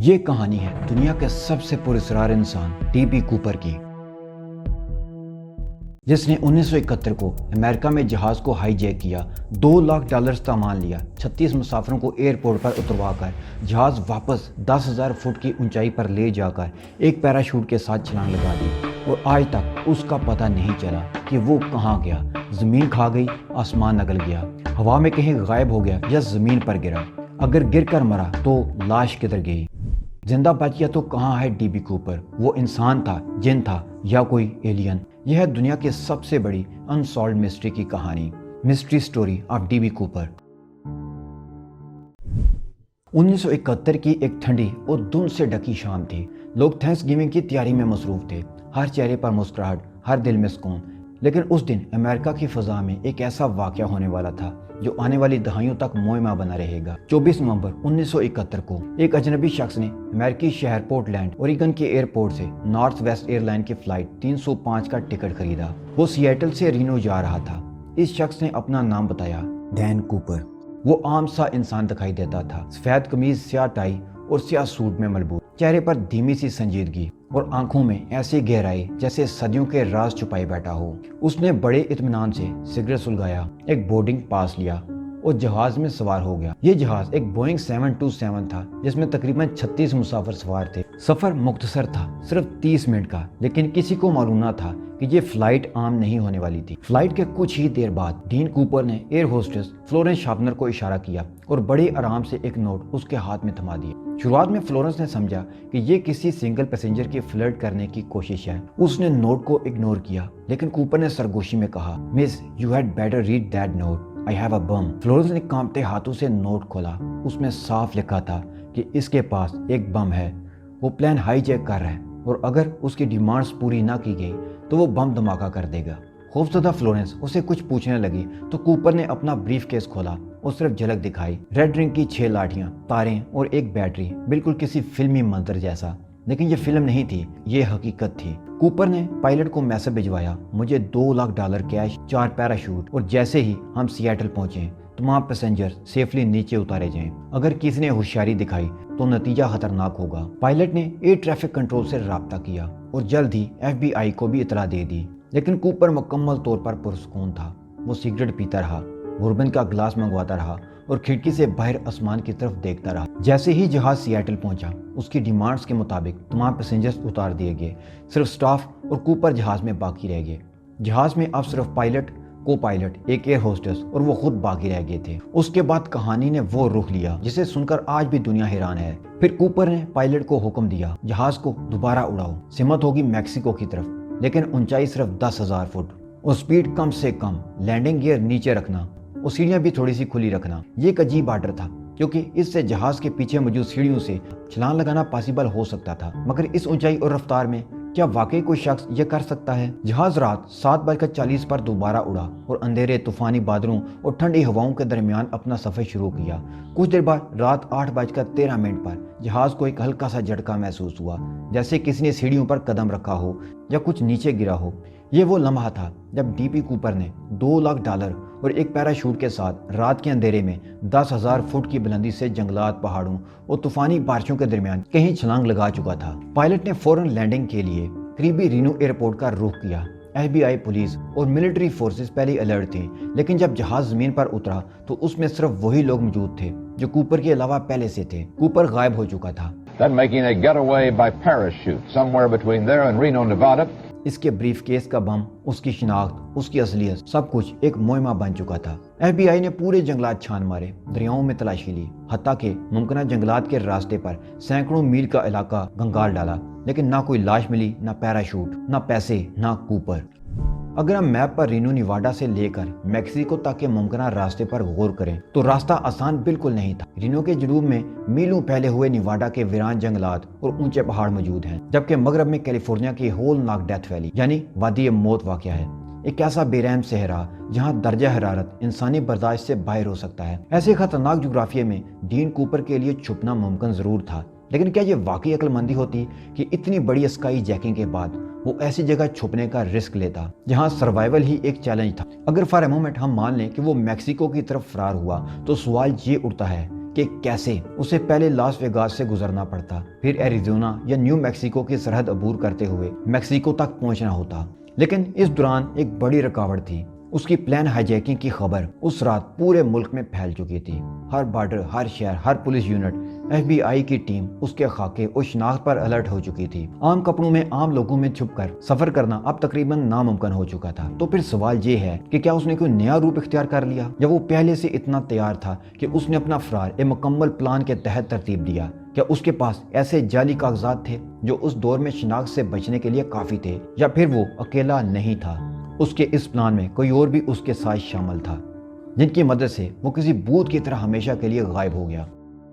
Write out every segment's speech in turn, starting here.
یہ کہانی ہے دنیا کے سب سے پراسرار انسان ڈی.بی. کوپر کی، جس نے 1971 کو امریکہ میں جہاز کو ہائی جیک کیا، $2 لاکھ سامان لیا، 36 مسافروں کو ایئرپورٹ پر اتروا کر جہاز واپس 10,000 فٹ کی اونچائی پر لے جا کر ایک پیراشوٹ کے ساتھ چھلانگ لگا دی، اور آج تک اس کا پتہ نہیں چلا کہ وہ کہاں گیا۔ زمین کھا گئی، آسمان نگل گیا، ہوا میں کہیں غائب ہو گیا یا زمین پر گرا۔ اگر گر کر مرا تو لاش کدھر گئی؟ زندہ بچ گیا تو کہاں ہے ڈی.بی. کوپر؟ وہ انسان تھا، جن تھا، یا کوئی ایلین؟ یہ ہے دنیا کی سب سے بڑی انسالوڈ مسٹری کی کہانی، مسٹری سٹوری آف ڈی.بی. کوپر۔ 1971 کی ایک ٹھنڈی اور دھند سے ڈکی شام تھی۔ لوگ تھینکس گیونگ کی تیاری میں مصروف تھے، ہر چہرے پر مسکراہٹ، ہر دل میں سکون۔ لیکن اس دن امریکہ کی فضا میں ایک ایسا واقعہ ہونے والا تھا جو آنے والی دہائیوں تک معمہ بنا رہے گا۔ 24 نومبر 1971 کو ایک اجنبی شخص نے امریکی شہر پورٹلینڈ، اوریگن کے ایئرپورٹ سے نارتھ ویسٹ ایئر لائن کی فلائٹ 305 کا ٹکٹ خریدا۔ وہ سیاٹل سے رینو جا رہا تھا۔ اس شخص نے اپنا نام بتایا، ڈین کوپر۔ وہ عام سا انسان دکھائی دیتا تھا، سفید قمیض، سیاہ ٹائی اور سیاہ سوٹ میں ملبوس، چہرے پر دھیمی سی سنجیدگی اور آنکھوں میں ایسی گہرائی جیسے صدیوں کے راز چھپائے بیٹھا ہو۔ اس نے بڑے اطمینان سے سگریٹ سلگایا، ایک بورڈنگ پاس لیا اور جہاز میں سوار ہو گیا۔ یہ جہاز ایک بوئنگ 727 تھا جس میں تقریباً 36 مسافر سوار تھے۔ سفر مختصر تھا، صرف 30 منٹ کا، لیکن کسی کو معلوم نہ تھا کہ یہ فلائٹ عام نہیں ہونے والی تھی۔ فلائٹ کے کچھ ہی دیر بعد ڈین کوپر نے ایئر ہوسٹس فلورنس شارپنر کو اشارہ کیا اور بڑے آرام سے ایک نوٹ اس کے ہاتھ میں تھما دیا۔ شروعات میں فلورنس نے سمجھا کہ یہ کسی سنگل پیسنجر کی فلرٹ کرنے کی کوشش ہے۔ اس نے نوٹ کو اگنور کیا، لیکن کوپر نے سرگوشی میں کہا، miss you had better read that note, I have a bum۔ Florence نے کانپتے ہاتھوں سے نوٹ کھولا۔ اس میں صاف لکھا تھا کہ اس کے پاس ایک بم ہے، وہ پلین ہائی جیک کر رہا ہے، اور اگر اس کی ڈیمانڈز پوری نہ کی گئی تو وہ بم دھماکہ کر دے گا۔ خوفزدہ فلورنس اسے کچھ پوچھنے لگی تو کوپر نے اپنا بریف کیس کھولا اور صرف جھلک دکھائی۔ ریڈ رنگ کی 6 لاٹھیاں، تاریں اور ایک بیٹری، بالکل کسی فلمی منظر جیسا۔ لیکن یہ فلم نہیں تھی، یہ حقیقت تھی۔ کوپر نے پائلٹ کو میسج بھجوایا، مجھے $2 لاکھ کیش، 4 پیراشوٹ، اور جیسے ہی ہم سیاٹل پہنچے تمام پیسنجر سیفلی نیچے اتارے جائیں۔ اگر کسی نے ہوشیاری دکھائی تو نتیجہ خطرناک ہوگا۔ پائلٹ نے ایئر ٹریفک کنٹرول سے رابطہ کیا اور جلد ہی FBI کو بھی اطلاع دے دی۔ لیکن کوپر مکمل طور پر پرسکون تھا۔ وہ سگریٹ پیتا رہا، بوربن کا گلاس منگواتا رہا اور کھڑکی سے باہر آسمان کی طرف دیکھتا رہا۔ جیسے ہی جہاز سیاٹل پہنچا، اس کی ڈیمانڈز کے مطابق تمام پیسنجرز اتار دیے گئے، صرف سٹاف اور کوپر جہاز میں باقی رہ گئے۔ جہاز میں اب صرف پائلٹ، کو پائلٹ، ایک ایئر ہوسٹس اور وہ خود باقی رہ گئے تھے۔ اس کے بعد کہانی نے وہ رخ لیا جسے سن کر آج بھی دنیا حیران ہے۔ پھر کوپر نے پائلٹ کو حکم دیا، جہاز کو دوبارہ اڑاؤ، سمت ہوگی میکسیکو کی طرف، لیکن اونچائی صرف 10,000 فٹ اور سپیڈ کم سے کم، لینڈنگ گیئر نیچے رکھنا اور سیڑھیاں بھی تھوڑی سی کھلی رکھنا۔ یہ ایک عجیب آرڈر تھا کیونکہ اس سے جہاز کے پیچھے موجود سیڑھیوں سے چھلانگ لگانا پاسبل ہو سکتا تھا، مگر اس اونچائی اور رفتار میں کیا واقعی کوئی شخص یہ کر سکتا ہے؟ جہاز رات 7:40 پر دوبارہ اڑا اور اندھیرے، طوفانی بادلوں اور ٹھنڈی ہواؤں کے درمیان اپنا سفر شروع کیا۔ کچھ دیر بعد رات 8:13 پر جہاز کو ایک ہلکا سا جھٹکا محسوس ہوا، جیسے کسی نے سیڑھیوں پر قدم رکھا ہو یا کچھ نیچے گرا ہو۔ یہ وہ لمحہ تھا جب ڈی.بی. کوپر نے $2 لاکھ اور ایک پیراشوٹ کے ساتھ رات کے اندھیرے میں 10,000 فٹ کی بلندی سے جنگلات، پہاڑوں اور طوفانی بارشوں کے درمیان کہیں چھلانگ لگا چکا تھا۔ پائلٹ نے فوراً لینڈنگ کے لیے قریبی رینو ایئرپورٹ کا رخ کیا۔ FBI، پولیس اور ملٹری فورسز پہلے الرٹ تھے، لیکن جب جہاز زمین پر اترا تو اس میں صرف وہی لوگ موجود تھے جو کوپر کے علاوہ پہلے سے تھے۔ کوپر غائب ہو چکا تھا۔ Then making a getaway by parachute somewhere between there and Reno, Nevada. اس کے بریف کیس کا بم، اس کی شناخت، اس کی اصلیت، سب کچھ ایک معمہ بن چکا تھا۔ FBI نے پورے جنگلات چھان مارے، دریاؤں میں تلاشی لی، حتیٰ کہ ممکنہ جنگلات کے راستے پر سینکڑوں میل کا علاقہ گنگال ڈالا، لیکن نہ کوئی لاش ملی، نہ پیراشوٹ، نہ پیسے، نہ کوپر۔ اگر ہم میپ پر رینو نیواڈا سے لے کر میکسیکو تک کے ممکنہ راستے پر غور کریں تو راستہ آسان بالکل نہیں تھا۔ رینو کے جنوب میں میلوں پھیلے ہوئے نیواڈا کے ویران جنگلات اور اونچے پہاڑ موجود ہیں، جبکہ مغرب میں کیلیفورنیا کی ہولناک ڈیتھ ویلی یعنی وادی موت واقع ہے، ایک ایسا بے رحم صحرا جہاں درجہ حرارت انسانی برداشت سے باہر ہو سکتا ہے۔ ایسے خطرناک جغرافیے میں ڈین کوپر کے لیے چھپنا ممکن ضرور تھا، لیکن کیا یہ واقعی عقل مندی ہوتی کہ اتنی بڑی اسکائی جیکنگ کے بعد وہ ایسی جگہ چھپنے کا رسک لیتا جہاں سروائیول ہی ایک چیلنج تھا؟ اگر فار اے مومنٹ ہم مان لیں کہ وہ میکسیکو کی طرف فرار ہوا تو سوال یہ اٹھتا ہے کہ کیسے اسے پہلے لاس ویگاس سے گزرنا پڑتا، پھر ایریزونا یا نیو میکسیکو کی سرحد عبور کرتے ہوئے میکسیکو تک پہنچنا ہوتا۔ لیکن اس دوران ایک بڑی رکاوٹ تھی۔ اس کی پلان ہائی جیکنگ کی خبر اس رات پورے ملک میں پھیل چکی تھی۔ ہر بارڈر، ہر شہر، ہر پولیس یونٹ، ایف بی آئی کی ٹیم اس کے خاکے اور شناخت پر الرٹ ہو چکی تھی۔ عام کپڑوں میں عام لوگوں میں چھپ کر سفر کرنا اب تقریباً ناممکن ہو چکا تھا۔ تو پھر سوال یہ ہے کہ کیا اس نے کوئی نیا روپ اختیار کر لیا، یا وہ پہلے سے اتنا تیار تھا کہ اس نے اپنا فرار ایک مکمل پلان کے تحت ترتیب دیا؟ کیا اس کے پاس ایسے جعلی کاغذات تھے جو اس دور میں شناخت سے بچنے کے لیے کافی تھے، یا پھر وہ اکیلا نہیں تھا؟ اس کے اس پلان میں کوئی اور بھی اس کے ساتھ شامل تھا، جن کی مدد سے وہ کسی بھوت کی طرح ہمیشہ کے لیے غائب ہو گیا۔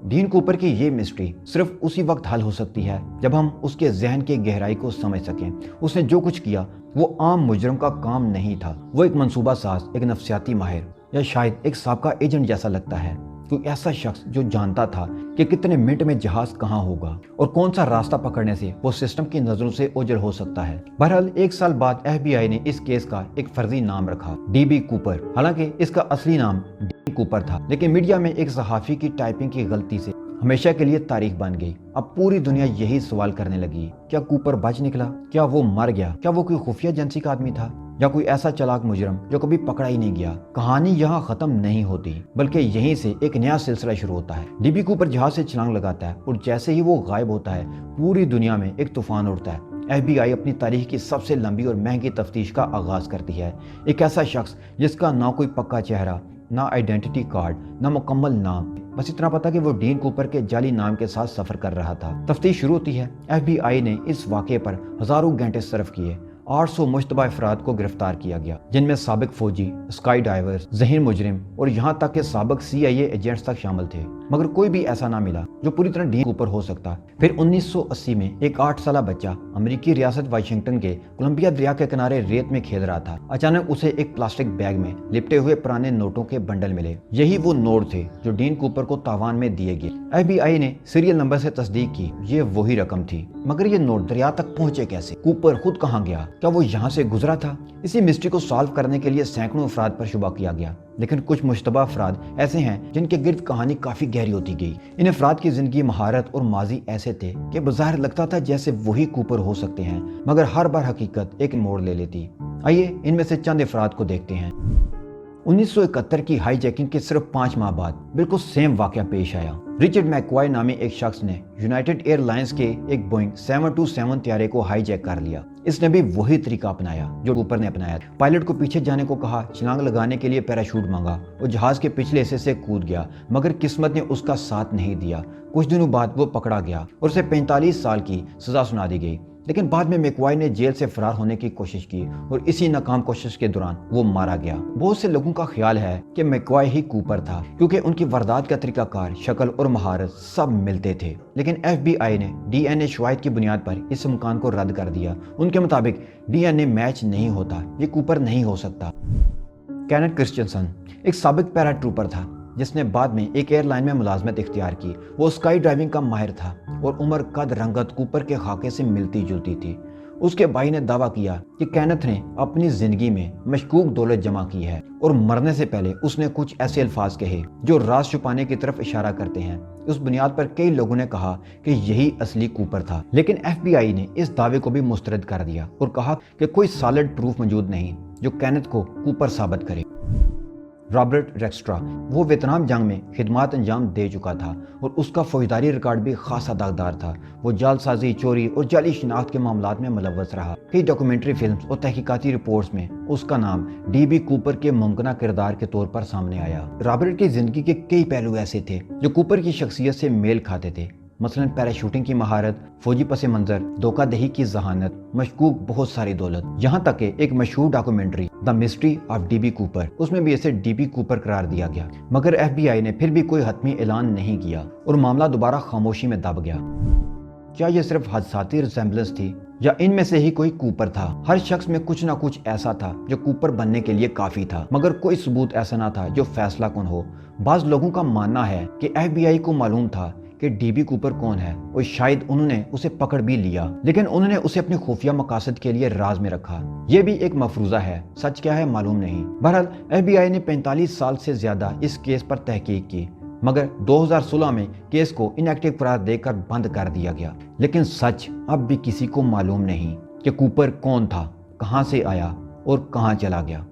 ڈین کوپر کی یہ مسٹری صرف اسی وقت حل ہو سکتی ہے جب ہم اس کے ذہن کی گہرائی کو سمجھ سکیں۔ اس نے جو کچھ کیا وہ عام مجرم کا کام نہیں تھا۔ وہ ایک منصوبہ ساز، ایک نفسیاتی ماہر، یا شاید ایک سابقہ ایجنٹ جیسا لگتا ہے، کوئی ایسا شخص جو جانتا تھا کہ کتنے منٹ میں جہاز کہاں ہوگا اور کون سا راستہ پکڑنے سے وہ سسٹم کی نظروں سے اوجھل ہو سکتا ہے۔ بہرحال 1 سال بعد ایف بی آئی نے اس کیس کا ایک فرضی نام رکھا، ڈی بی کوپر۔ حالانکہ اس کا اصلی نام ڈین کوپر تھا، لیکن میڈیا میں ایک صحافی کی ٹائپنگ کی غلطی سے ہمیشہ کے لیے تاریخ بن گئی۔ اب پوری دنیا یہی سوال کرنے لگی، کیا کوپر بچ نکلا؟ کیا وہ مر گیا؟ کیا وہ کوئی خفیہ ایجنسی کا آدمی تھا، یا کوئی ایسا چلاک مجرم جو کبھی پکڑا ہی نہیں گیا؟ کہانی یہاں ختم نہیں ہوتی، بلکہ یہیں سے ایک نیا سلسلہ شروع ہوتا ہے۔ ڈی بی کوپر جہاز سے چھلانگ لگاتا ہے، اور جیسے ہی وہ غائب ہوتا ہے پوری دنیا میں ایک طوفان اٹھتا ہے۔ ایف بی آئی اپنی تاریخ کی سب سے لمبی اور مہنگی تفتیش کا آغاز کرتی ہے۔ ایک ایسا شخص جس کا نہ کوئی پکا چہرہ، نہ آئیڈینٹی کارڈ، نہ مکمل نام، بس اتنا پتا کہ وہ ڈین کوپر کے جعلی نام کے ساتھ سفر کر رہا تھا۔ تفتیش شروع ہوتی ہے۔ ایف بی آئی نے اس واقعے پر ہزاروں گھنٹے صرف کیے۔ 800 مشتبہ افراد کو گرفتار کیا گیا، جن میں سابق فوجی، اسکائی ڈائیورز، ذہین مجرم اور یہاں تک کہ سابق سی آئی اے ایجنٹس تک شامل تھے، مگر کوئی بھی ایسا نہ ملا جو پوری طرح ڈین کوپر ہو سکتا۔ پھر 1980 میں ایک 8 سالہ بچہ امریکی ریاست واشنگٹن کے کولمبیا دریا کے کنارے ریت میں کھیل رہا تھا۔ اچانک اسے ایک پلاسٹک بیگ میں لپٹے ہوئے پرانے نوٹوں کے بنڈل ملے۔ یہی وہ نوٹ تھے جو ڈین کوپر کو تاوان میں دیے گئے۔ ایف بی آئی نے سیریل نمبر سے تصدیق کی، یہ وہی رقم تھی، مگر یہ نوٹ دریا تک پہنچے کیسے؟ کوپر خود کہاں گیا؟ کیا وہ یہاں سے گزرا تھا؟ اسی مسٹری کو سالو کرنے کے لیے سینکڑوں افراد پر شبہ کیا گیا، لیکن کچھ مشتبہ افراد ایسے ہیں جن کے گرد کہانی کافی گہری ہوتی گئی۔ ان افراد کی زندگی، مہارت اور ماضی ایسے تھے کہ بظاہر لگتا تھا جیسے وہی کوپر ہو سکتے ہیں، مگر ہر بار حقیقت ایک موڑ لے لیتی۔ آئیے ان میں سے چند افراد کو دیکھتے ہیں۔ 1971 کی ہائی جیکنگ کے صرف 5 ماہ بعد بالکل سیم واقعہ پیش آیا۔ رچرڈ میکوائے نامی ایک شخص نے یونائٹڈ ایئر لائنز کے ایک بوئنگ 727 طیارے کو ہائی جیک کر لیا۔ اس نے بھی وہی طریقہ اپنایا جو کوپر نے اپنایا۔ پائلٹ کو پیچھے جانے کو کہا، چھلانگ لگانے کے لیے پیراشوٹ مانگا اور جہاز کے پچھلے حصے سے کود گیا، مگر قسمت نے اس کا ساتھ نہیں دیا۔ کچھ دنوں بعد وہ پکڑا گیا اور اسے 45 سال کی سزا سنا دی گئی۔ لیکن بعد میں میکوائے نے جیل سے فرار ہونے کی کوشش کی اور اسی ناکام کوشش کے دوران وہ مارا گیا۔ بہت سے لوگوں کا خیال ہے کہ میکوائے ہی کوپر تھا، کیونکہ ان کی واردات کا طریقہ کار، شکل اور مہارت سب ملتے تھے۔ لیکن ایف بی آئی نے ڈی این اے شواہد کی بنیاد پر اس امکان کو رد کر دیا۔ ان کے مطابق ڈی این اے میچ نہیں ہوتا، یہ کوپر نہیں ہو سکتا۔ کینٹ کرسچنسن ایک سابق پیرا ٹروپر تھا جس نے بعد میں ایک ایئر لائن میں ملازمت اختیار کی۔ وہ اسکائی ڈرائیونگ کا ماہر تھا اور عمر، قد، رنگت کوپر کے خاکے سے ملتی جلتی تھی۔ اس کے بھائی نے دعویٰ کیا کہ کینتھ نے اپنی زندگی میں مشکوک دولت جمع کی ہے، اور مرنے سے پہلے اس نے کچھ ایسے الفاظ کہے جو راز چھپانے کی طرف اشارہ کرتے ہیں۔ اس بنیاد پر کئی لوگوں نے کہا کہ یہی اصلی کوپر تھا، لیکن ایف بی آئی نے اس دعوے کو بھی مسترد کر دیا اور کہا کہ کوئی سالڈ پروف موجود نہیں جو کینتھ کو کوپر ثابت کرے۔ رابرٹ ریکسٹرا وہ ویتنام جنگ میں خدمات انجام دے چکا تھا اور اس کا فوجداری ریکارڈ بھی خاصا داغدار تھا۔ وہ جعل سازی، چوری اور جعلی شناخت کے معاملات میں ملوث رہا۔ کئی ڈاکومنٹری فلمز اور تحقیقاتی رپورٹس میں اس کا نام ڈی بی کوپر کے ممکنہ کردار کے طور پر سامنے آیا۔ رابرٹ کی زندگی کے کئی پہلو ایسے تھے جو کوپر کی شخصیت سے میل کھاتے تھے، مثلاً پیراشوٹنگ کی مہارت، فوجی پس منظر، دھوکہ دہی کی ذہانت، مشکوک بہت ساری دولت، یہاں تک کہ ایک مشہور documentary the mystery of D B Cooper, اس میں بھی اسے ڈی بی کوپر قرار دیا گیا، مگر ایف بی آئی نے پھر بھی کوئی حتمی اعلان نہیں کیا اور معاملہ دوبارہ خاموشی میں دب گیا۔ کیا یہ صرف حادثاتی ریسمبلنس تھی یا ان میں سے ہی کوئی کوپر تھا؟ ہر شخص میں کچھ نہ کچھ ایسا تھا جو کوپر بننے کے لیے کافی تھا، مگر کوئی ثبوت ایسا نہ تھا جو فیصلہ کن ہو۔ بعض لوگوں کا ماننا ہے کہ ایف بی آئی کو معلوم تھا کہ ڈی بی کوپر کون ہے اور شاید انہوں نے اسے پکڑ بھی لیا، لیکن انہوں نے اسے اپنے خفیہ مقاصد کے لیے راز میں رکھا۔ یہ بھی ایک مفروضہ ہے، سچ کیا ہے معلوم نہیں۔ بہرحال ایف بی آئی نے 45 سال سے زیادہ اس کیس پر تحقیق کی۔ مگر 2016 میں کیس کو انیکٹیو قرار دے کر بند کر دیا گیا۔ لیکن سچ اب بھی کسی کو معلوم نہیں کہ کوپر کون تھا، کہاں سے آیا اور کہاں چلا گیا۔